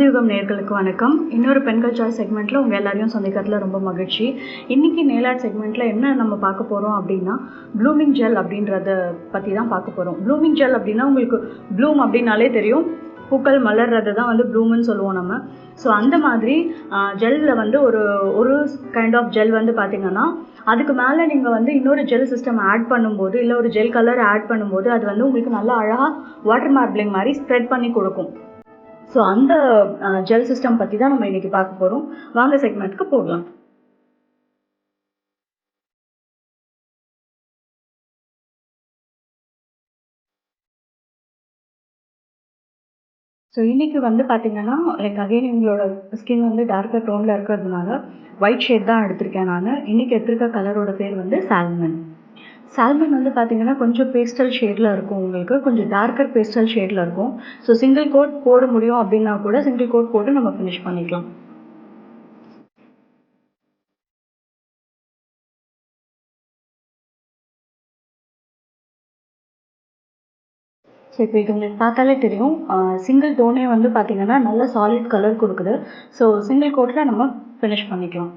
ஆதியுகம் நேயர்களுக்கு வணக்கம். இன்னொரு பெண்கள் சாய்ஸ் செக்மெண்ட்டில் உங்கள் எல்லாரையும் சந்திக்கிறதுல ரொம்ப மகிழ்ச்சி. இன்றைக்கி நெயில் ஆர்ட் செக்மெண்ட்டில் என்ன நம்ம பார்க்க போகிறோம் அப்படின்னா, ப்ளூமிங் ஜெல் அப்படின்றத பற்றி தான் பார்க்க போகிறோம். ப்ளூமிங் ஜெல் அப்படின்னா உங்களுக்கு ப்ளூம் அப்படின்னாலே தெரியும், பூக்கள் மலர்றது தான் வந்து ப்ளூம்னு சொல்லுவோம் நம்ம. ஸோ அந்த மாதிரி ஜெல்லில் வந்து ஒரு கைண்ட் ஆஃப் ஜெல் வந்து பார்த்திங்கன்னா, அதுக்கு மேலே நீங்கள் வந்து இன்னொரு ஜெல் சிஸ்டம் ஆட் பண்ணும்போது, இல்லை ஒரு ஜெல் கலர் ஆட் பண்ணும்போது அது வந்து உங்களுக்கு நல்லா அழகாக வாட்டர் மார்பிளிங் மாதிரி ஸ்ப்ரெட் பண்ணி கொடுக்கும். ஸோ அந்த ஜெல் சிஸ்டம் பற்றி தான் நம்ம இன்றைக்கி பார்க்க போகிறோம். வாங்க செக்மெண்ட்டுக்கு போகலாம். ஸோ இன்றைக்கி வந்து பார்த்திங்கன்னா, லைக் அகைன் எங்களோட ஸ்கின் வந்து டார்க்கர் டோனில் இருக்கிறதுனால ஒயிட் ஷேட் தான் எடுத்திருக்கேன் நான். இன்றைக்கி எடுத்திருக்க கலரோட பேர் வந்து சால்மன். சால்மன் வந்து பார்த்திங்கன்னா கொஞ்சம் பேஸ்டல் ஷேடில் இருக்கும், உங்களுக்கு கொஞ்சம் டார்க்கர் பேஸ்டல் ஷேடில் இருக்கும். ஸோ சிங்கிள் கோட் போட முடியும் அப்படின்னா கூட சிங்கிள் கோட் போட்டு நம்ம ஃபினிஷ் பண்ணிக்கலாம். ஸோ இப்போ இது உங்களுக்கு பார்த்தாலே தெரியும், சிங்கிள் டோனே வந்து பார்த்திங்கன்னா நல்ல சாலிட் கலர் கொடுக்குது. ஸோ சிங்கிள் கோட்டில் நம்ம ஃபினிஷ் பண்ணிக்கலாம்.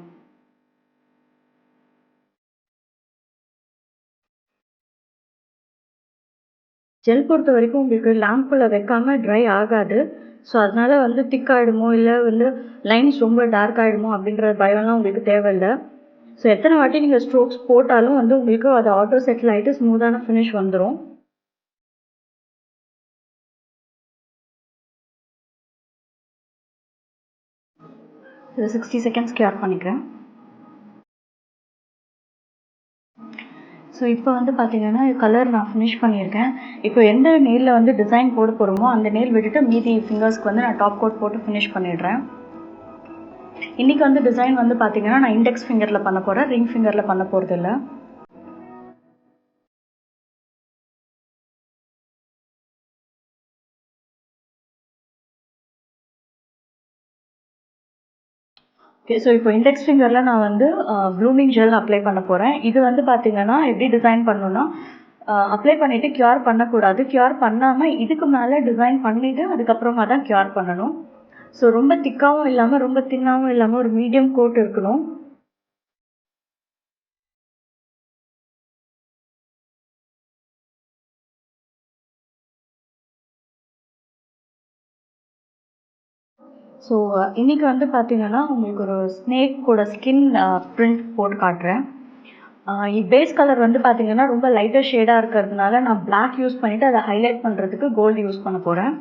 ஜெல் பொறுத்த வரைக்கும் உங்களுக்கு லேம்பில் வைக்காமல் ட்ரை ஆகாது. ஸோ அதனால் வந்து திக் ஆகிடுமோ, இல்லை வந்து லைன்ஸ் ரொம்ப டார்க் ஆகிடுமோ அப்படின்ற பயம்லாம் உங்களுக்கு தேவையில்லை. ஸோ எத்தனை வாட்டி நீங்கள் ஸ்ட்ரோக்ஸ் போட்டாலும் வந்து உங்களுக்கு அது ஆட்டோ செட்டில் ஆகிட்டு ஸ்மூத்தான ஃபினிஷ் வந்துடும். இது 60 செகண்ட்ஸ் கியூர் பண்ணிக்கிறேன். ஸோ இப்போ வந்து பார்த்திங்கன்னா கலர் நான் ஃபினிஷ் பண்ணியிருக்கேன். இப்போ எந்த நெயிலில் வந்து டிசைன் போட போகிறோமோ அந்த நெயில் விட்டுட்டு மீதி ஃபிங்கர்ஸ்க்கு வந்து நான் டாப் கோட் போட்டு ஃபினிஷ் பண்ணிடுறேன். இன்றைக்கி வந்து டிசைன் வந்து பார்த்திங்கன்னா நான் இண்டெக்ஸ் ஃபிங்கரில் பண்ண போகிறேன், ரிங் ஃபிங்கரில் பண்ண போகிறது இல்லை. ஓகே, ஸோ இப்போ இண்டெக்ஸ் ஃபிங்கரில் நான் வந்து ப்ளூமிங் ஜெல் அப்ளை பண்ண போகிறேன். இது வந்து பார்த்திங்கன்னா எப்படி டிசைன் பண்ணணுன்னா, அப்ளை பண்ணிவிட்டு க்யூர் பண்ணக்கூடாது. க்யூர் பண்ணாமல் இதுக்கு மேலே டிசைன் பண்ணிவிட்டு அதுக்கப்புறமா தான் க்யூர் பண்ணணும். ஸோ ரொம்ப திக்காகவும் இல்லாமல் ரொம்ப தின்னாகவும் இல்லாமல் ஒரு மீடியம் கோட் இருக்கணும். ஸோ இன்றைக்கி வந்து பார்த்திங்கன்னா உங்களுக்கு ஒரு ஸ்னேக்கோட ஸ்கின் ப்ரிண்ட் போட்டு காட்டுறேன். பேஸ் கலர் வந்து பார்த்திங்கன்னா ரொம்ப லைட்டர் ஷேடாக இருக்கிறதுனால நான் பிளாக் யூஸ் பண்ணிவிட்டு அதை ஹைலைட் பண்ணுறதுக்கு கோல்டு யூஸ் பண்ண போகிறேன்.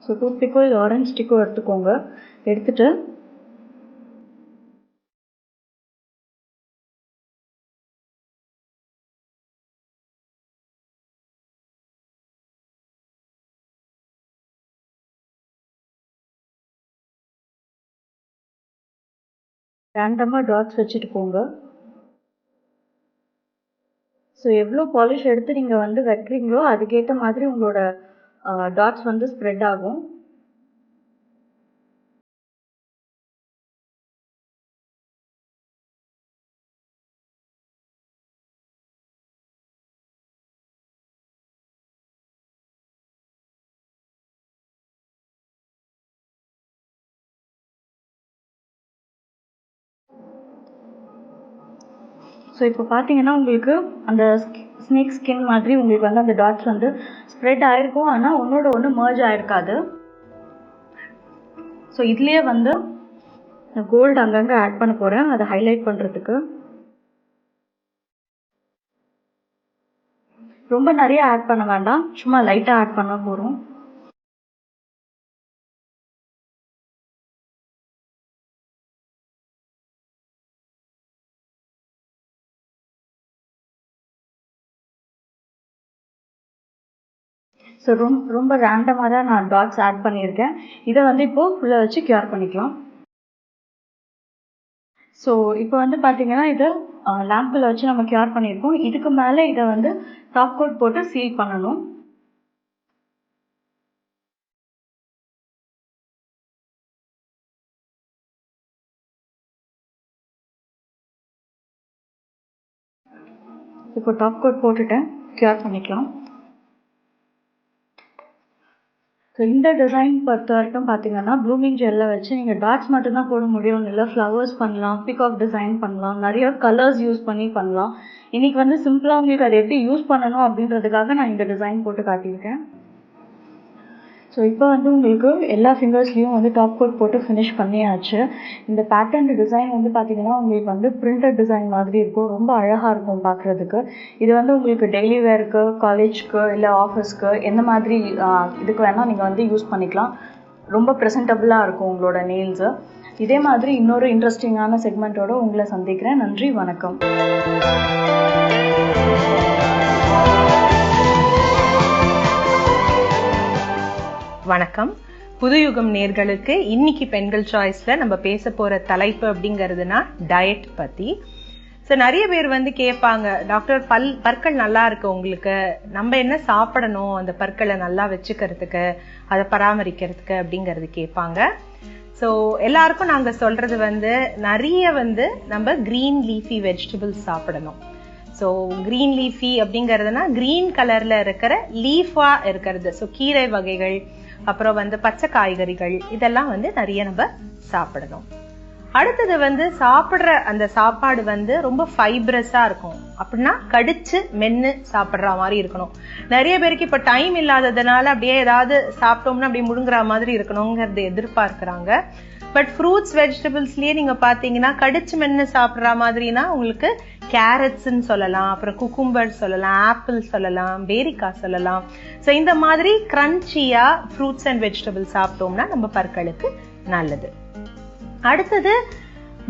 ஸோ டூத் பிக்கோ இல்லை ஆரஞ்ச் ஸ்டிக்கோ எடுத்துக்கோங்க. எடுத்துகிட்டு ரேண்டமாக டாட்ஸ் வச்சுட்டு போங்க. ஸோ எவ்வளோ பாலிஷ் எடுத்து நீங்கள் வந்து வைக்கிறீங்களோ அதுக்கேற்ற மாதிரி உங்களோட டாட்ஸ் வந்து ஸ்ப்ரெட் ஆகும். ஸோ இப்போ பார்த்தீங்கன்னா உங்களுக்கு அந்த ஸ்னேக் ஸ்கின் மாதிரி உங்களுக்கு வந்து அந்த டாட்ஸ் வந்து ஸ்ப்ரெட் ஆகிருக்கும், ஆனால் ஒன்றோட ஒன்று மர்ஜ் ஆகிருக்காது. ஸோ இதுலேயே வந்து கோல்டு அங்கங்கே ஆட் பண்ண போகிறேன் அதை ஹைலைட் பண்ணுறதுக்கு. ரொம்ப நிறைய ஆட் பண்ண வேண்டாம், சும்மா லைட்டாக ஆட் பண்ண போகிறோம். ஸோ ரொம்ப ரேண்டமாக தான் நான் டாட்ஸ் ஆட் பண்ணியிருக்கேன். இதை வந்து இப்போது ஃபுல்லாக வச்சு க்யூர் பண்ணிக்கலாம். ஸோ இப்போ வந்து பார்த்தீங்கன்னா இது லேம்பில் வச்சு நம்ம க்யூர் பண்ணியிருக்கோம். இதுக்கு மேலே இதை வந்து டாப் கோட் போட்டு சீல் பண்ணணும். இப்போ டாப் கோட் போட்டுட்டேன், கியூர் பண்ணிக்கலாம். ஸோ இந்த டிசைன் பொறுத்த வரைக்கும் பார்த்தீங்கன்னா ப்ளூமிங் ஜெல்லை வச்சு நீங்கள் டாட்ஸ் மட்டும்தான் போட முடியும், இல்லை ஃப்ளவர்ஸ் பண்ணலாம், பிகாக் டிசைன் பண்ணலாம், நிறைய கலர்ஸ் யூஸ் பண்ணி பண்ணலாம். இன்றைக்கி வந்து சிம்பிளாக உங்களுக்கு அதை எப்படி யூஸ் பண்ணணும் அப்படின்றதுக்காக நான் இந்த டிசைன் போட்டு காட்டியிருக்கேன். ஸோ இப்போ வந்து உங்களுக்கு எல்லா ஃபிங்கர்ஸ்லேயும் வந்து டாப் கோட் போட்டு ஃபினிஷ் பண்ணியாச்சு. இந்த பேட்டர்ன் டிசைன் வந்து பார்த்திங்கன்னா உங்களுக்கு வந்து பிரிண்டட் டிசைன் மாதிரி இருக்கும், ரொம்ப அழகாக இருக்கும் பார்க்குறதுக்கு. இது வந்து உங்களுக்கு டெய்லி வேருக்கு, காலேஜ்க்கு, இல்லை ஆஃபீஸ்க்கு எந்த மாதிரி இதுக்கு வேணால் நீங்கள் வந்து யூஸ் பண்ணிக்கலாம். ரொம்ப ப்ரெசன்டபுளாக இருக்கும் உங்களோட நெயில்ஸு. இதே மாதிரி இன்னொரு இன்ட்ரெஸ்டிங்கான செக்மெண்ட்டோடு உங்களை சந்திக்கிறேன். நன்றி, வணக்கம். வணக்கம். புதுயுகம் நேர்களுக்கு இன்னைக்கு பெண்கள் சாய்ஸ்ல நம்ம பேச போற தலைப்பு அப்படிங்கிறதுனா டயட் பத்தி. ஸோ நிறைய பேர் வந்து கேட்பாங்க, டாக்டர் பற்கள் நல்லா இருக்கு உங்களுக்கு, நம்ம என்ன சாப்பிடணும் அந்த பற்களை நல்லா வச்சுக்கிறதுக்கு, அதை பராமரிக்கிறதுக்கு அப்படிங்கிறது கேட்பாங்க. ஸோ எல்லாருக்கும் நாங்கள் சொல்றது வந்து நிறைய வந்து நம்ம கிரீன் லீஃபி வெஜிடபிள்ஸ் சாப்பிடணும். ஸோ கிரீன் லீஃபி அப்படிங்கிறதுனா கிரீன் கலர்ல இருக்கிற லீஃபா இருக்கிறது. ஸோ கீரை வகைகள், அப்புறம் வந்து பச்சை காய்கறிகள், இதெல்லாம் வந்து நிறைய நம்ம சாப்பிடணும். அடுத்தது வந்து சாப்பிட்ற அந்த சாப்பாடு வந்து ரொம்ப ஃபைப்ரஸா இருக்கும், அப்படின்னா கடிச்சு மென்னு சாப்பிட்ற மாதிரி இருக்கணும். நிறைய பேருக்கு இப்ப டைம் இல்லாததுனால அப்படியே ஏதாவது சாப்பிட்டோம்னா அப்படியே முழுங்குற மாதிரி இருக்கணுங்கிறது எதிர்பார்க்கிறாங்க. பட் ஃப்ரூட்ஸ் வெஜிடபிள்ஸ்லயே நீங்க பாத்தீங்கன்னா கடிச்சு மென்னு சாப்பிட்ற மாதிரினா உங்களுக்கு கேரட்ஸ்ன்னு சொல்லலாம், அப்புறம் குக்கும்பர் சொல்லலாம், ஆப்பிள் சொல்லலாம், பேரிக்காய் சொல்லலாம். ஸோ இந்த மாதிரி கிரன்ச்சியா ஃப்ரூட்ஸ் அண்ட் வெஜிடபிள்ஸ் சாப்பிட்டோம்னா நம்ம பற்களுக்கு நல்லது. அடுத்தது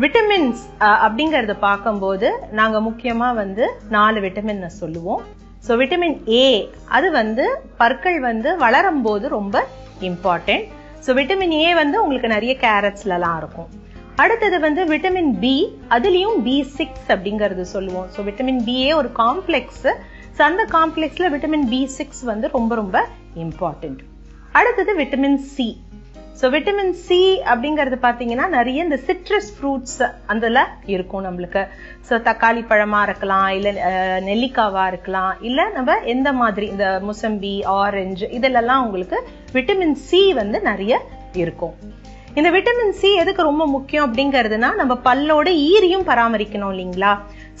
விட்டமின்ஸ் அப்படிங்கறத பார்க்கும்போது நாங்க முக்கியமா வந்து 4 விட்டமின் சொல்லுவோம். ஸோ விட்டமின் ஏ அது வந்து பற்கள் வந்து வளரும் போது ரொம்ப இம்பார்ட்டன்ட். ஸோ விட்டமின் ஏ வந்து உங்களுக்கு நிறைய கேரட்ஸ்லாம் இருக்கும். அடுத்தது வந்து விட்டமின் பி, அதுலயும் B6 அப்படிங்கறது சொல்லுவோம். ஸோ விட்டமின் பிஏ ஒரு காம்ப்ளெக்ஸ். ஸோ அந்த காம்ப்ளெக்ஸ்ல விட்டமின் B6 வந்து ரொம்ப ரொம்ப இம்பார்ட்டன்ட். அடுத்தது vitamin C. So vitamin C அப்படிங்கறது பாத்தீங்கன்னா நிறைய இந்த சிட்ரஸ் ஃப்ரூட்ஸ் அதுல இருக்கும் நம்மளுக்கு. ஸோ தக்காளி பழமா இருக்கலாம், இல்ல நெல்லிக்காவா இருக்கலாம், இல்ல நம்ம எந்த மாதிரி இந்த முசம்பி, ஆரஞ்சு இதெல்லாம் உங்களுக்கு விட்டமின் சி வந்து நிறைய இருக்கும். இந்த விட்டமின் சி எதுக்கு ரொம்ப முக்கியம் அப்படிங்கிறதுனா நம்ம பல்லோட ஈரியும் பராமரிக்கணும் இல்லைங்களா.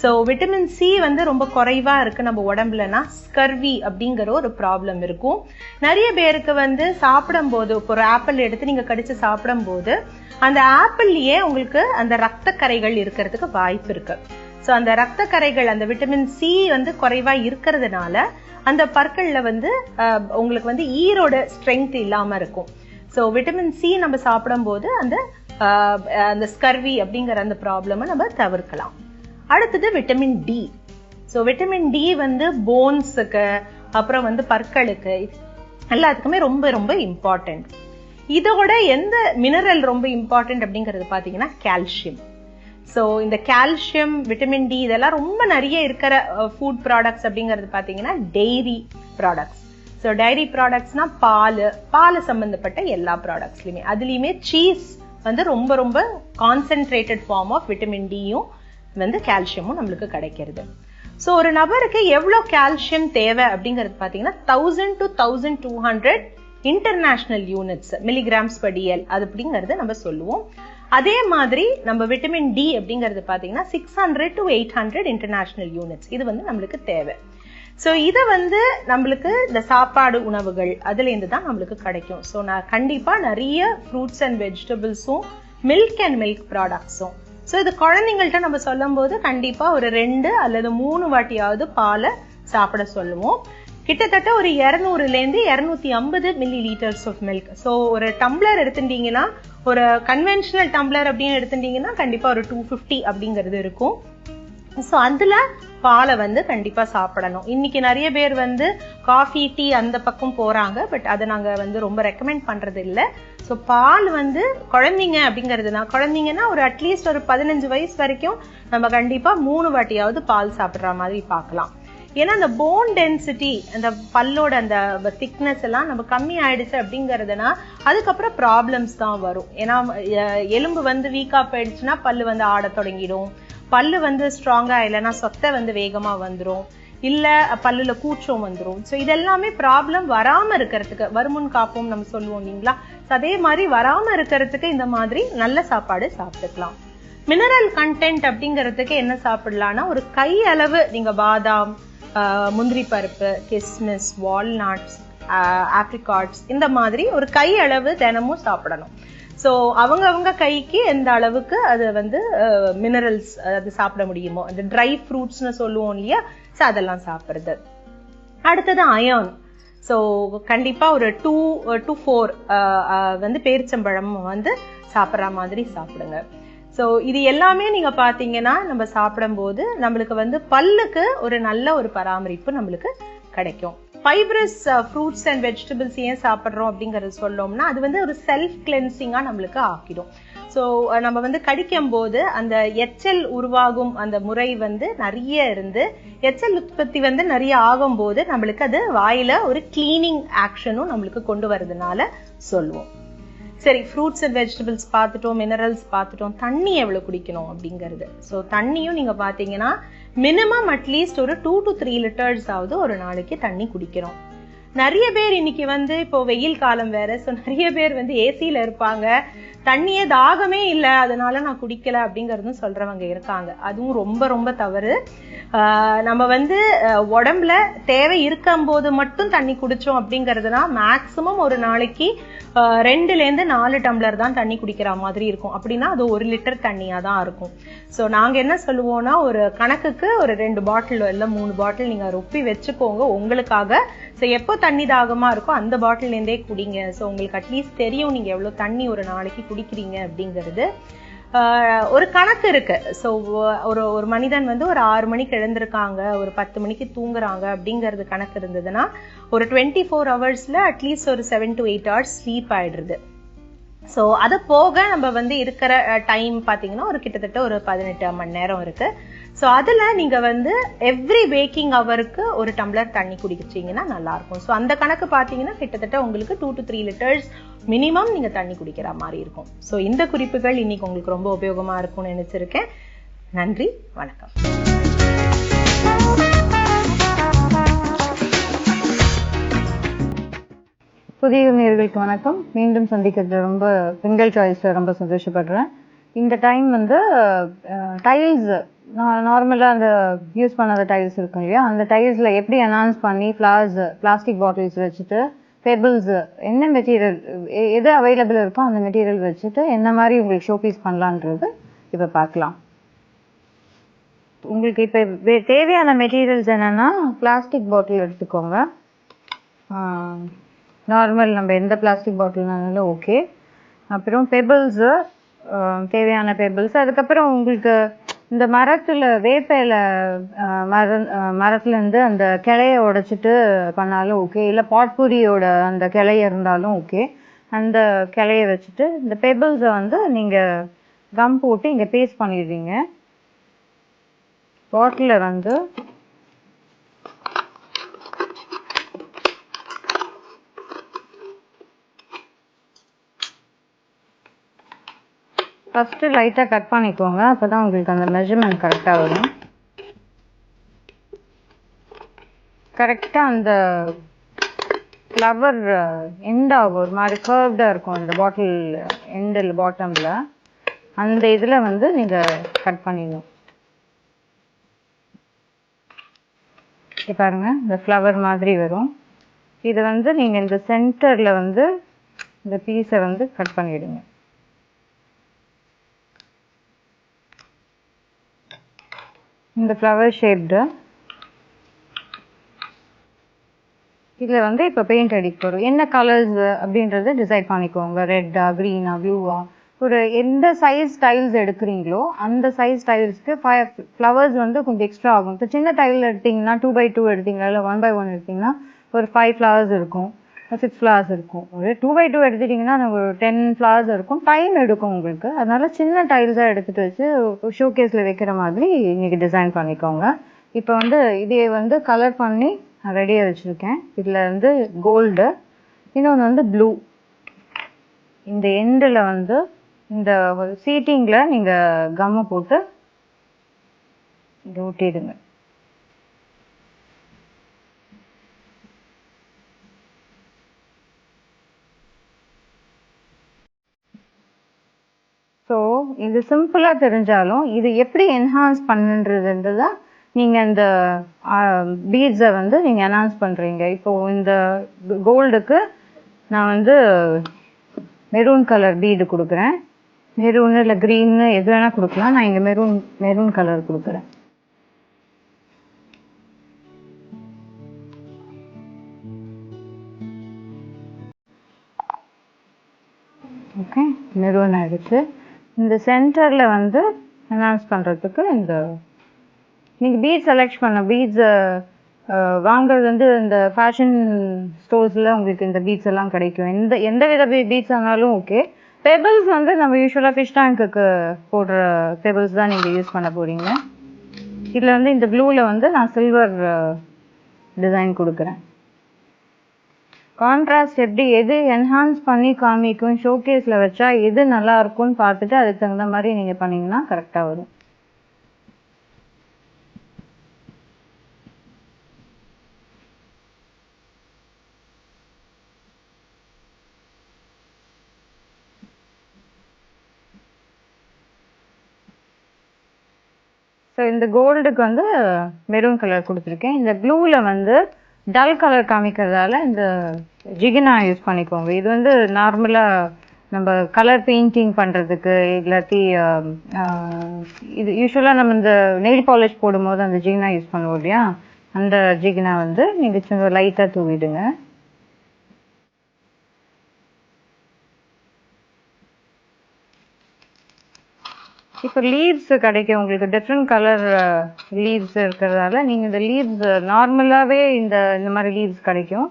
ஸோ விட்டமின் சி வந்து ரொம்ப குறைவா இருக்கு நம்ம உடம்புலனா ஸ்கர்வி அப்படிங்கிற ஒரு ப்ராப்ளம் இருக்கும். நிறைய பேருக்கு வந்து சாப்பிடும் போது, இப்போ ஒரு ஆப்பிள் எடுத்து நீங்க கடிச்சு சாப்பிடும் போது அந்த ஆப்பிள்லயே உங்களுக்கு அந்த ரத்த கரைகள் இருக்கிறதுக்கு வாய்ப்பு இருக்கு. ஸோ அந்த ரத்த கரைகள், அந்த விட்டமின் சி வந்து குறைவா இருக்கிறதுனால அந்த பற்கள்ல வந்து உங்களுக்கு வந்து ஈரோட ஸ்ட்ரென்த் இல்லாம இருக்கும். ஸோ விட்டமின் சி நம்ம சாப்பிடும் போது அந்த ஸ்கர்வி அப்படிங்கிற அந்த ப்ராப்ளமை நம்ம தவிர்க்கலாம். அடுத்தது vitamin D. So vitamin D வந்து போன்ஸுக்கு, அப்புறம் வந்து பற்களுக்கு, எல்லாத்துக்குமே ரொம்ப ரொம்ப இம்பார்ட்டன்ட். இதோட எந்த மினரல் ரொம்ப இம்பார்ட்டன்ட் அப்படிங்கிறது பாத்தீங்கன்னா கால்சியம். ஸோ இந்த கால்சியம், விட்டமின் டி இதெல்லாம் ரொம்ப நிறைய இருக்கிற ஃபுட் ப்ராடக்ட்ஸ் அப்படிங்கிறது பாத்தீங்கன்னா டெய்ரி ப்ராடக்ட்ஸ். ஸோ டைரி ப்ராடக்ட்ஸ்னா பால் சம்பந்தப்பட்ட எல்லா ப்ராடக்ட்ஸ்லையுமே, அதுலயுமே சீஸ் வந்து ரொம்ப ரொம்ப கான்சென்ட்ரேட்டட் ஃபார்ம் ஆஃப் விட்டமின் டியும் வந்து கால்சியமும் நம்மளுக்கு கிடைக்கிறது. ஸோ ஒரு நபருக்கு எவ்வளோ கால்சியம் தேவை அப்படிங்கிறது பார்த்தீங்கன்னா 1000 to 1200 international units, milligrams per dL அது அப்படிங்கிறது நம்ம சொல்லுவோம். அதே மாதிரி நம்ம விட்டமின் டி அப்படிங்கிறது பார்த்தீங்கன்னா 600 to 800 இன்டர்நேஷனல் யூனிட்ஸ் இது வந்து நம்மளுக்கு தேவை. ஸோ இதை வந்து நம்மளுக்கு இந்த சாப்பாடு உணவுகள் அதுல இருந்து தான் நம்மளுக்கு கிடைக்கும். ஸோ நான் கண்டிப்பா நிறைய ஃப்ரூட்ஸ் அண்ட் வெஜிடபிள்ஸும், மில்க் அண்ட் மில்க் ப்ராடக்ட்ஸும். ஸோ இது குழந்தைங்கள்ட்ட நம்ம சொல்லும் போது கண்டிப்பா ஒரு 2 அல்லது 3 வாட்டியாவது பாலை சாப்பிட சொல்லுவோம். கிட்டத்தட்ட ஒரு 200 to 250 millilitres of milk. So ஒரு டம்ளர் எடுத்துட்டீங்கன்னா, ஒரு கன்வென்ஷனல் டம்ளர் அப்படின்னு எடுத்துட்டீங்கன்னா கண்டிப்பா ஒரு 250 அப்படிங்கிறது இருக்கும். ஸோ அதுல பாலை வந்து கண்டிப்பா சாப்பிடணும். இன்னைக்கு நிறைய பேர் வந்து காஃபி, டீ அந்த பக்கம் போறாங்க, பட் அதை நாங்க வந்து ரொம்ப ரெக்கமெண்ட் பண்றது இல்லை. ஸோ பால் வந்து குழந்தைங்க அப்படிங்கிறதுனா, குழந்தைங்கன்னா ஒரு அட்லீஸ்ட் ஒரு 15 வயசு வரைக்கும் நம்ம கண்டிப்பா 3 வாட்டியாவது பால் சாப்பிட்ற மாதிரி பார்க்கலாம். ஏன்னா அந்த போன் டென்சிட்டி, அந்த பல்லோட அந்த திக்னஸ் எல்லாம் நம்ம கம்மி ஆயிடுச்சு அப்படிங்கறதுனா அதுக்கப்புறம் ப்ராப்ளம்ஸ் தான் வரும். ஏன்னா எலும்பு வந்து வீக்கா போயிடுச்சுன்னா பல்லு வந்து ஆட தொடங்கிடும், பல்லு வந்து ஸ்ட்ராங்கா இல்லைன்னா சொத்தை வந்து வேகமா வந்துடும், இல்ல பல்லுல கூச்சம் வந்துடும். ஸோ இதெல்லாமே ப்ராப்ளம் வராம இருக்கிறதுக்கு, வருமுன் காப்போம் நம்ம சொல்லுவோம் இல்லைங்களா, அதே மாதிரி வராம இருக்கிறதுக்கு இந்த மாதிரி நல்ல சாப்பாடு சாப்பிட்டுக்கலாம். மினரல் கண்டென்ட் அப்படிங்கிறதுக்கு என்ன சாப்பிடலாம்னா, ஒரு கை அளவு நீங்க பாதாம், முந்திரி பருப்பு, கிஸ்மிஸ், வால்நட்ஸ், ஆப்ரிகாட்ஸ் இந்த மாதிரி ஒரு கை அளவு தினமும் சாப்பிடணும். ஸோ அவங்க கைக்கு எந்த அளவுக்கு அது வந்து மினரல்ஸ் அது சாப்பிட முடியுமோ, அந்த ட்ரை ஃப்ரூட்ஸ்னு சொல்லுவோம் இல்லையா, ஸோ அதெல்லாம் சாப்பிட்றது. அடுத்தது அயர்ன். ஸோ கண்டிப்பா ஒரு 2 to 4 வந்து பேரிச்சம்பழம் வந்து சாப்பிட்ற மாதிரி சாப்பிடுங்க. ஸோ இது எல்லாமே நீங்க பாத்தீங்கன்னா நம்ம சாப்பிடும்போது நம்மளுக்கு வந்து பல்லுக்கு ஒரு நல்ல ஒரு பராமரிப்பு நம்மளுக்கு கிடைக்கும். ஃபைப்ரஸ் ஃப்ரூட்ஸ் அண்ட் வெஜிடபிள்ஸ் ஏன் சாப்பிட்றோம் அப்படிங்கறது சொல்லோம்னா, அது வந்து ஒரு செல்ஃப் கிளென்சிங்கா நம்மளுக்கு ஆக்கிடும். ஸோ நம்ம வந்து கடிக்கும் போது அந்த எச்சல் உருவாகும் அந்த முறை வந்து நிறைய இருந்து, எச்சல் உற்பத்தி வந்து நிறைய ஆகும்போது நம்மளுக்கு அது வாயில ஒரு கிளீனிங் ஆக்ஷனும் நம்மளுக்கு கொண்டு வரதுனால சொல்லுவோம். சரி, ஃப்ரூட்ஸ் அண்ட் வெஜிடபிள்ஸ் பார்த்துட்டோம், மினரல்ஸ் பார்த்துட்டோம், தண்ணி எவ்வளவு குடிக்கணும் அப்படிங்கிறது. ஸோ தண்ணியும் நீங்க பாத்தீங்கன்னா மினிமம் அட்லீஸ்ட் ஒரு 2 to 3 லிட்டர்ஸ் ஆகுது ஒரு நாளைக்கு தண்ணி குடிக்கிறோம். நிறைய பேர் இன்னைக்கு வந்து இப்போ வெயில் காலம் வேற, ஸோ நிறைய பேர் வந்து ஏசியில இருப்பாங்க, தண்ணியே தாகமே இல்லை அதனால நான் குடிக்கல அப்படிங்கறதும் சொல்றவங்க இருக்காங்க. அதுவும் ரொம்ப ரொம்ப தவறு. நம்ம வந்து உடம்புல தேவை இருக்கும் போது மட்டும் தண்ணி குடிச்சோம் அப்படிங்கறதுனா மேக்சிமம் ஒரு நாளைக்கு 2-4 டம்ளர் தான் தண்ணி குடிக்கிற மாதிரி இருக்கும். அப்படின்னா அது 1 லிட்டர் தண்ணியா தான் இருக்கும். ஸோ நாங்க என்ன சொல்லுவோம்னா, ஒரு கணக்குக்கு ஒரு 2 பாட்டில் இல்ல 3 பாட்டில் நீங்க ரொப்பி வச்சுக்கோங்க உங்களுக்காக. ஸோ எப்போ தண்ணி தாகமா இருக்கோ அந்த பாட்டில் இருந்தே குடிங்க. ஸோ உங்களுக்கு அட்லீஸ்ட் தெரியும் நீங்க எவ்வளவு தண்ணி ஒரு நாளைக்கு குடிக்கிறீங்க அப்படிங்கிறது. ஒரு கணக்கு இருக்கு. ஸோ ஒரு மனிதன் வந்து ஒரு 6 மணிக்கு எழுந்திருக்காங்க, ஒரு 10 மணிக்கு தூங்குறாங்க அப்படிங்கிறது கணக்கு இருந்ததுன்னா, ஒரு 24 ஹவர்ஸ்ல அட்லீஸ்ட் ஒரு 7 to 8 ஹவர்ஸ் ஸ்லீப் ஆயிடுறது. ஸோ அது போக நம்ம வந்து இருக்கிற டைம் பார்த்தீங்கன்னா ஒரு கிட்டத்தட்ட ஒரு 18 மணி நேரம் இருக்கு. ஸோ அதுல நீங்க வந்து எவ்ரி வேக்கிங் ஹவருக்கு ஒரு டம்ளர் தண்ணி குடிச்சிங்கன்னா நல்லா இருக்கும். ஸோ அந்த கணக்கு பார்த்தீங்கன்னா கிட்டத்தட்ட உங்களுக்கு 2 to 3 லிட்டர்ஸ் மினிமம் நீங்க தண்ணி குடிக்கிற மாதிரி இருக்கும். ஸோ இந்த குறிப்புகள் இன்னைக்கு உங்களுக்கு ரொம்ப உபயோகமா இருக்கும்னு நினைச்சிருக்கேன். நன்றி, வணக்கம். புதிய நேயர்களுக்கு வணக்கம். மீண்டும் சந்திக்கிறது ரொம்ப பெண்கள் சாய்ஸ்ல ரொம்ப சந்தோஷப்படுறேன். இந்த டைம் வந்து டைல்ஸ் நார்மலாக அந்த யூஸ் பண்ணாத டைல்ஸ் இருக்கும் இல்லையா, அந்த டைல்ஸில் எப்படி என்ஹான்ஸ் பண்ணி ஃப்ளார்ஸ், பிளாஸ்டிக் பாட்டில்ஸ் வச்சுட்டு, பெபிள்ஸ், என்ன மெட்டீரியல் எது அவைலபிள் இருக்கோ அந்த மெட்டீரியல் வச்சுட்டு என்ன மாதிரி உங்களுக்கு ஷோபீஸ் பண்ணலான்றது இப்போ பார்க்கலாம். உங்களுக்கு இப்போ தேவையான மெட்டீரியல்ஸ் என்னென்னா, பிளாஸ்டிக் பாட்டில் எடுத்துக்கோங்க. நார்மல் நம்ம எந்த பிளாஸ்டிக் பாட்டில்னாலும் ஓகே. அப்புறம் பெபிள்ஸு, தேவையான பெபிள்ஸ். அதுக்கப்புறம் உங்களுக்கு இந்த மரத்தில் வேப்பையில் மரத்துலேருந்து அந்த கிளையை உடைச்சிட்டு பண்ணாலும் ஓகே, இல்லை பாட்பூரியோட அந்த கிளைய இருந்தாலும் ஓகே. அந்த கிளையை வச்சுட்டு இந்த பெபிள்ஸை வந்து நீங்கள் கம் போட்டு இங்கே பேஸ்ட் பண்ணிடுறீங்க. பாட்டிலில் வந்து ஃபஸ்ட்டு லைட்டாக கட் பண்ணிக்கோங்க, அப்போ தான் உங்களுக்கு அந்த மெஷர்மெண்ட் கரெக்டாக வரும். கரெக்டாக அந்த ஃப்ளவர் எண்ட் ஆகும், ஒரு மாதிரி கர்வ்டாக இருக்கும் அந்த பாட்டில் எண்டில் பாட்டமில், அந்த இதில் வந்து நீங்கள் கட் பண்ணிடணும். இப்போ பாருங்கள், இந்த ஃப்ளவர் மாதிரி வரும். இதை வந்து நீங்கள் இந்த சென்டரில் வந்து இந்த பீஸை வந்து கட் பண்ணிவிடுங்க. இந்த ஃப்ளவர் ஷேப்டு இதில் வந்து இப்போ பெயிண்ட் அடிக்க போகிறோம். என்ன கலர்ஸ் அப்படின்றத டிசைட் பண்ணிக்கோங்க. ரெட்டா, க்ரீனா, ப்ளூவா, ஒரு எந்த சைஸ் டைல்ஸ் எடுக்கிறீங்களோ அந்த சைஸ் டைல்ஸ்க்கு ஃப்ளவர்ஸ் வந்து கொஞ்சம் எக்ஸ்ட்ரா ஆகும். இப்போ சின்ன டைல் எடுத்திங்கன்னா 2x2 எடுத்தீங்கன்னா இல்லை 1x1 எடுத்திங்கன்னா ஒரு 5 ஃப்ளவர்ஸ் இருக்கும், 6 ஃப்ளவர்ஸ் இருக்கும். ஒரு 2x2 எடுத்துட்டிங்கன்னா ஒரு 10 ஃப்ளவர்ஸ் இருக்கும். டைம் எடுக்கும் உங்களுக்கு. அதனால சின்ன டைல்ஸாக எடுத்துகிட்டு வச்சு ஷோகேஸில் வைக்கிற மாதிரி இன்றைக்கி டிசைன் பண்ணிக்கோங்க. இப்போ வந்து இதை வந்து கலர் பண்ணி ரெடியாக வச்சுருக்கேன். இதில் வந்து கோல்டு, இன்னொன்று வந்து ப்ளூ. இந்த எண்டில் வந்து இந்த சீட்டிங்கில் நீங்கள் கம்மை போட்டு இங்கே ஒட்டிடுங்க. ஸோ இது சிம்பிளாக தெரிஞ்சாலும் இது எப்படி என்ஹான்ஸ் பண்ணுன்றதுன்றதா நீங்கள் இந்த பீட்ஸை வந்து நீங்கள் என்ஹான்ஸ் பண்ணுறீங்க. இப்போது இந்த கோல்டுக்கு நான் வந்து மெரூன் கலர் பீடு கொடுக்குறேன். மெரூன் இல்லை க்ரீன்னு எது வேணால் கொடுக்கலாம். நான் இங்கே மெரூன் கலர் கொடுக்குறேன். ஓகே, மெரூன் ஆகிடுச்சு. இந்த சென்டரில் வந்து என்ஹான்ஸ் பண்ணுறதுக்கு இந்த நீங்கள் பீட்ஸ் செலக்ட் பண்ண பீட்ஸை வாங்குறது வந்து இந்த ஃபேஷன் ஸ்டோர்ஸில் உங்களுக்கு இந்த பீட்ஸ் எல்லாம் கிடைக்கும். எந்த வித பீட்ஸ் ஆனாலும் ஓகே. பெபிள்ஸ் வந்து நம்ம யூஸ்வலாக ஃபிஷ் டேங்க்குக்கு போடுற பெபிள்ஸ் தான் நீங்கள் யூஸ் பண்ண போகிறீங்க. இதில் வந்து இந்த ப்ளூவில் வந்து நான் சில்வர் டிசைன் கொடுக்குறேன். கான்ட்ராஸ்ட் எப்படி எது என்ஹான்ஸ் பண்ணி காமிக்கும், ஷோகேஸில் வச்சா எது நல்லா இருக்கும்னு பார்த்துட்டு அதுக்கு தகுந்த மாதிரி நீங்கள் பண்ணிங்கன்னா கரெக்டாக வரும். ஸோ இந்த கோல்டுக்கு வந்து மெரூன் கலர் கொடுத்துருக்கேன். இந்த ப்ளூவில் வந்து டல் கலர் காமிக்கிறதால இந்த ஜிகினா யூஸ் பண்ணிக்கோங்க. இது வந்து நார்மலாக நம்ம கலர் பெயிண்டிங் பண்ணுறதுக்கு இல்லாட்டி இது யூஸ்வலாக நம்ம இந்த நெயில் பாலிஷ் போடும்போது அந்த ஜிகினா யூஸ் பண்ணுவோம் இல்லையா, அந்த ஜிகினா வந்து நீங்கள் சின்ன லைட்டாக தூவிடுங்க. இப்போ லீவ்ஸ் கிடைக்கும் உங்களுக்கு, டிஃப்ரெண்ட் கலர் லீவ்ஸ் இருக்கிறதால நீங்கள் இந்த லீவ்ஸ் நார்மலாகவே இந்த மாதிரி லீவ்ஸ் கிடைக்கும்.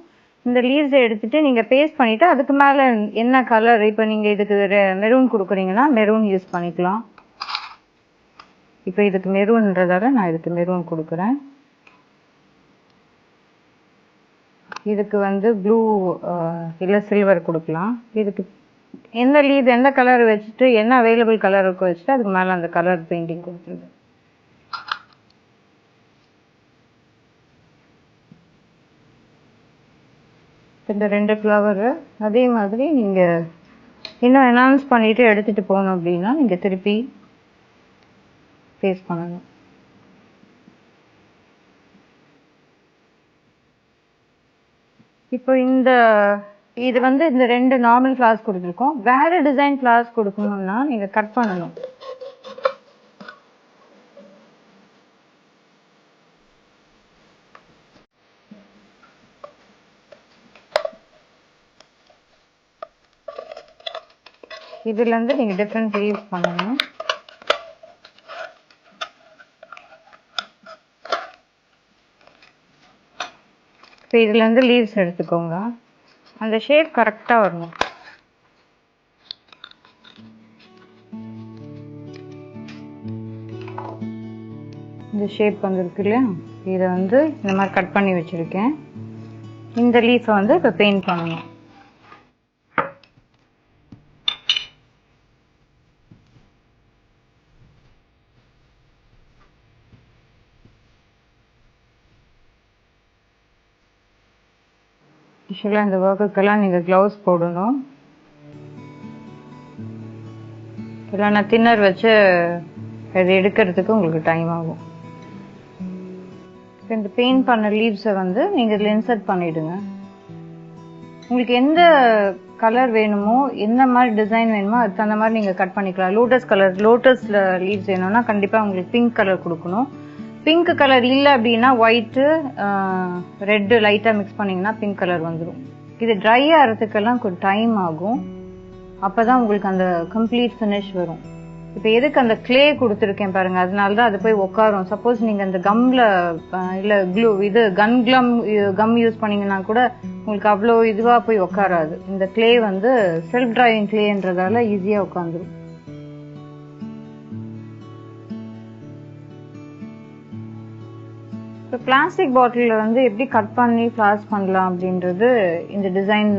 இந்த லீவ்ஸை எடுத்துகிட்டு நீங்கள் பேஸ்ட் பண்ணிவிட்டு அதுக்கு மேலே என்ன கலர், இப்போ நீங்கள் இதுக்கு மெரூன் கொடுக்குறீங்கன்னா மெரூன் யூஸ் பண்ணிக்கலாம். இப்போ இதுக்கு மெரூன்றதால நான் இதுக்கு மெரூன் கொடுக்குறேன். இதுக்கு வந்து ப்ளூ இல்லை சில்வர் கொடுக்கலாம். இதுக்கு எந்த லீவ் எந்த கலர் வச்சுட்டு என்ன அவைலபிள் கலர் இருக்கோ வச்சுட்டு அதுக்கு மேலே அந்த கலர் பெயிண்டிங் கொடுத்துருது. இந்த 2 ஃப்ளவரு அதே மாதிரி நீங்கள் இன்னும் என்ஹான்ஸ் பண்ணிவிட்டு எடுத்துகிட்டு போகணும் அப்படின்னா நீங்கள் திருப்பி பேஸ்ட் பண்ணணும். இப்போ இது வந்து இந்த 2 நார்மல் ஃப்ளவர்ஸ் கொடுத்துருக்கோம். வேறு டிசைன் ஃப்ளவர்ஸ் கொடுக்கணும்னா நீங்கள் கட் பண்ணணும். இதுலேருந்து நீங்கள் டிஃப்ரெண்ட் லீவ்ஸ் பண்ணணும். இப்போ இதுலேருந்து லீவ்ஸ் எடுத்துக்கோங்க. அந்த ஷேப் கரெக்டாக வரணும். இந்த ஷேப் வந்துருக்கு இல்லையா, இதை வந்து இந்த மாதிரி கட் பண்ணி வச்சுருக்கேன். இந்த லீஃபை வந்து இப்போ பெயிண்ட் பண்ணணும். யூஸ்வலாக இந்த ஒர்க்குக்கெல்லாம் நீங்கள் க்ளவுஸ் போடணும். இல்லைன்னா தின்னர் வச்சு இது எடுக்கிறதுக்கு உங்களுக்கு டைம் ஆகும். இந்த பெயிண்ட் பண்ண லீவ்ஸை வந்து நீங்கள் இதில் இன்சர்ட் பண்ணிவிடுங்க. உங்களுக்கு எந்த கலர் வேணுமோ எந்த மாதிரி டிசைன் வேணுமோ அதுக்கு தகுந்த மாதிரி நீங்கள் கட் பண்ணிக்கலாம். லோட்டஸில் லீவ்ஸ் வேணும்னா கண்டிப்பாக உங்களுக்கு பிங்க் கலர் கொடுக்கணும். பிங்க் கலர் இல்லை அப்படின்னா ஒயிட்டு ரெட்டு லைட்டாக மிக்ஸ் பண்ணிங்கன்னா பிங்க் கலர் வந்துடும். இது ட்ரை ஆகிறதுக்கெல்லாம் கொஞ்சம் டைம் ஆகும். அப்போ தான் உங்களுக்கு அந்த கம்ப்ளீட் ஃபினிஷ் வரும். இப்போ எதுக்கு அந்த கிளே கொடுத்துருக்கேன் பாருங்கள், அதனால தான் அது போய் உட்காரும். சப்போஸ் நீங்கள் அந்த கம்மில் இல்லை கம் யூஸ் பண்ணிங்கன்னா கூட உங்களுக்கு அவ்வளோ இதுவாக போய் உட்காராது. இந்த கிளே வந்து செல்ஃப் ட்ரைவிங் கிளேன்றதால ஈஸியாக உட்காந்துரும். இப்போ பிளாஸ்டிக் பாட்டிலில் வந்து எப்படி கட் பண்ணி ஃப்ளாஸ் பண்ணலாம் அப்படின்றது இந்த டிசைன்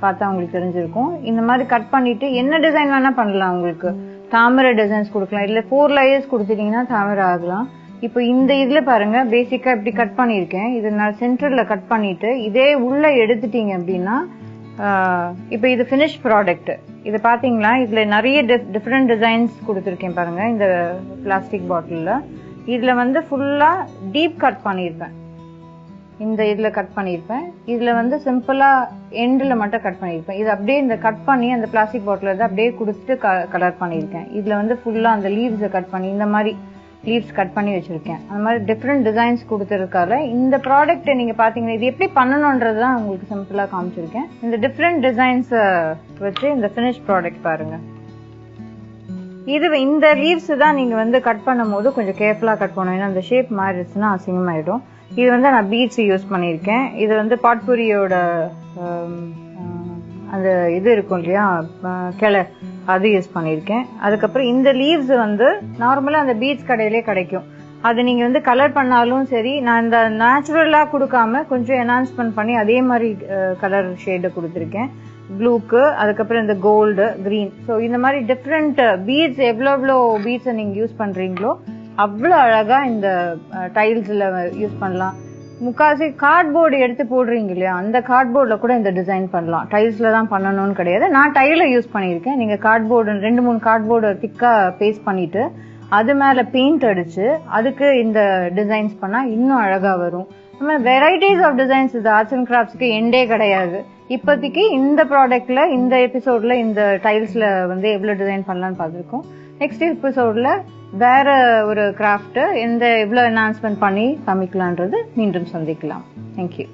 பார்த்தா உங்களுக்கு தெரிஞ்சிருக்கும். இந்த மாதிரி கட் பண்ணிவிட்டு என்ன டிசைன் வேணால் பண்ணலாம். உங்களுக்கு தாமரை டிசைன்ஸ் கொடுக்கலாம். இல்லை 4 லேயர்ஸ் கொடுத்துட்டிங்கன்னா தாமரை ஆகலாம். இப்போ இந்த இதுல பாருங்க பேசிக்கா இப்படி கட் பண்ணியிருக்கேன். இது நான் சென்டர்ல கட் பண்ணிட்டு இதே உள்ள எடுத்துட்டீங்க அப்படின்னா இப்போ இது ஃபினிஷ் ப்ராடக்ட். இது பாத்தீங்களா, இதுல நிறைய டிஃப்ரெண்ட் டிசைன்ஸ் கொடுத்துருக்கேன் பாருங்க. இந்த பிளாஸ்டிக் பாட்டில்ல இதுல வந்து ஃபுல்லா டீப் கட் பண்ணியிருப்பேன். இந்த இதுல கட் பண்ணியிருப்பேன். இதுல வந்து சிம்பிளா எண்டில் மட்டும் கட் பண்ணியிருப்பேன். இது அப்படியே இந்த கட் பண்ணி அந்த பிளாஸ்டிக் பாட்டில் இருந்து அப்படியே கொடுத்துட்டு கலர் பண்ணியிருக்கேன். இதுல வந்து ஃபுல்லா அந்த லீவ்ஸை கட் பண்ணி இந்த மாதிரி லீவ்ஸ் கட் பண்ணி வச்சிருக்கேன். அந்த மாதிரி டிஃப்ரெண்ட் டிசைன்ஸ் கொடுத்துருக்கால இந்த ப்ராடக்ட் நீங்க பாத்தீங்கன்னா இது எப்படி பண்ணணும்ன்றது தான் உங்களுக்கு சிம்பிளா காமிச்சிருக்கேன். இந்த டிஃப்ரெண்ட் டிசைன்ஸ் வச்சு இந்த ஃபினிஷ் ப்ராடக்ட் பாருங்க. இது இந்த லீவ்ஸ் தான் நீங்க வந்து கட் பண்ணும் போது கொஞ்சம் கேர்ஃபுல்லா கட் பண்ணணும். ஏன்னா அந்த ஷேப் மாறிடுச்சுன்னா அசிங்கமாயிடும். இது வந்து நான் பீட்ஸ் யூஸ் பண்ணியிருக்கேன். இது வந்து பாட்பூரியோட அந்த இது இருக்கும் இல்லையா கிளை, அது யூஸ் பண்ணியிருக்கேன். அதுக்கப்புறம் இந்த லீவ்ஸ் வந்து நார்மலா அந்த பீட்ஸ் கடையிலே கிடைக்கும். அது நீங்க வந்து கலர் பண்ணாலும் சரி, நான் இந்த நேச்சுரலா கொடுக்காம கொஞ்சம் என்ஹான்ஸ்மெண்ட் பண்ணி அதே மாதிரி கலர் ஷேடு கொடுத்துருக்கேன். ப்ளூக்கு, அதுக்கப்புறம் இந்த கோல்டு, கிரீன். ஸோ இந்த மாதிரி டிஃப்ரெண்ட் பீட்ஸ் எவ்வளோ பீட்ஸை நீங்க யூஸ் பண்றீங்களோ அவ்வளோ அழகா இந்த டைல்ஸ்ல யூஸ் பண்ணலாம். முக்காசி கார்ட்போர்டு எடுத்து போடுறீங்க இல்லையா, அந்த கார்ட்போர்டில் கூட இந்த டிசைன் பண்ணலாம். டைல்ஸ்ல தான் பண்ணணும்னு கிடையாது. நான் டைல யூஸ் பண்ணியிருக்கேன். நீங்க கார்ட்போர்டு 2-3 கார்ட்போர்டு திக்கா பேஸ்ட் பண்ணிட்டு அது மேல பெயிண்ட் அடிச்சு அதுக்கு இந்த டிசைன்ஸ் பண்ணா இன்னும் அழகா வரும். நம்ம வெரைட்டிஸ் ஆஃப் டிசைன்ஸ் இது ஆர்ட்ஸ் அண்ட் கிராஃப்ட்ஸ்க்கு எண்டே கிடையாது. இப்போதைக்கு இந்த ப்ராடக்ட்ல இந்த எபிசோட்ல இந்த டைல்ஸ்ல வந்து எவ்வளவு டிசைன் பண்ணலாம்னு பார்த்துருக்கோம். நெக்ஸ்ட் எபிசோட்ல வேற ஒரு கிராஃப்ட் எவ்வளவு என்ஹான்ஸ்மெண்ட் பண்ணி சமைக்கலான்றது மீண்டும் சந்திக்கலாம். தேங்க்யூ.